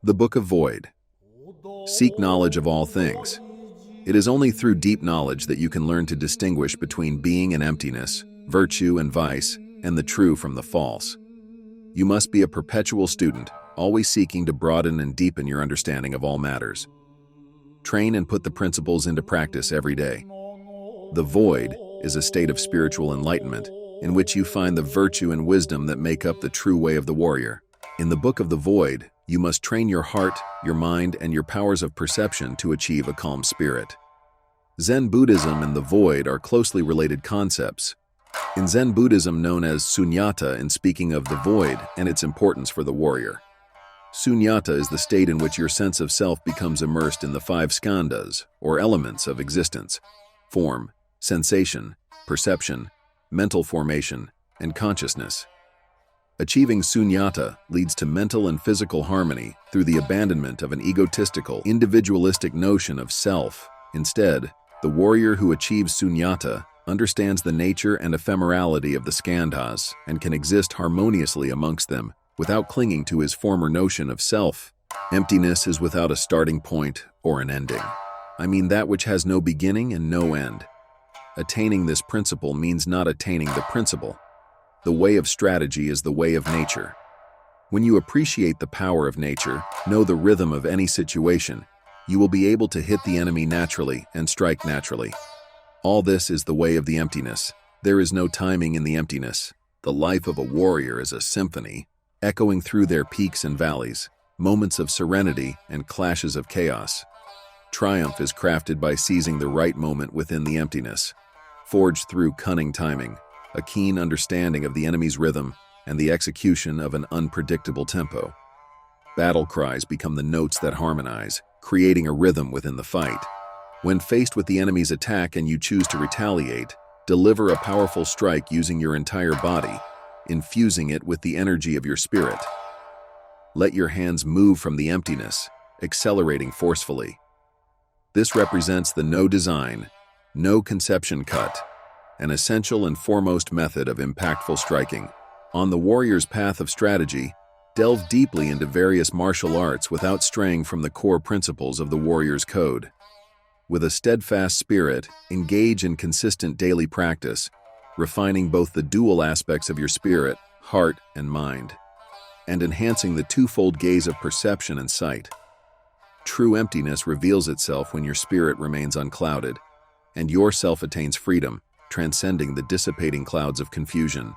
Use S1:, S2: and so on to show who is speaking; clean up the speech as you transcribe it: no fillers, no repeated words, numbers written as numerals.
S1: The Book of Void. Seek knowledge of all things. It is only through deep knowledge that you can learn to distinguish between being and emptiness, virtue and vice, and the true from the false. You must be a perpetual student, always seeking to broaden and deepen your understanding of all matters. Train and put the principles into practice every day. The void is a state of spiritual enlightenment, in which you find the virtue and wisdom that make up the true way of the warrior. In the Book of the Void, you must train your heart, your mind, and your powers of perception to achieve a calm spirit. Zen Buddhism and the void are closely related concepts. In Zen Buddhism, known as sunyata, in speaking of the void and its importance for the warrior. Sunyata is the state in which your sense of self becomes immersed in the five skandhas, or elements of existence: form, sensation, perception, mental formation, and consciousness. Achieving sunyata leads to mental and physical harmony through the abandonment of an egotistical, individualistic notion of self. Instead, the warrior who achieves sunyata understands the nature and ephemerality of the skandhas and can exist harmoniously amongst them without clinging to his former notion of self. Emptiness is without a starting point or an ending. I mean that which has no beginning and no end. Attaining this principle means not attaining the principle. The way of strategy is the way of nature. When you appreciate the power of nature, know the rhythm of any situation, you will be able to hit the enemy naturally and strike naturally. All this is the way of the emptiness. There is no timing in the emptiness. The life of a warrior is a symphony, echoing through their peaks and valleys, moments of serenity and clashes of chaos. Triumph is crafted by seizing the right moment within the emptiness, forged through cunning timing, a keen understanding of the enemy's rhythm, and the execution of an unpredictable tempo. Battle cries become the notes that harmonize, creating a rhythm within the fight. When faced with the enemy's attack and you choose to retaliate, deliver a powerful strike using your entire body, infusing it with the energy of your spirit. Let your hands move from the emptiness, accelerating forcefully. This represents the no design, no conception cut, an essential and foremost method of impactful striking. On the warrior's path of strategy, delve deeply into various martial arts without straying from the core principles of the warrior's code. With a steadfast spirit, engage in consistent daily practice, refining both the dual aspects of your spirit, heart, and mind, and enhancing the twofold gaze of perception and sight. True emptiness reveals itself when your spirit remains unclouded, and your self attains freedom, transcending the dissipating clouds of confusion.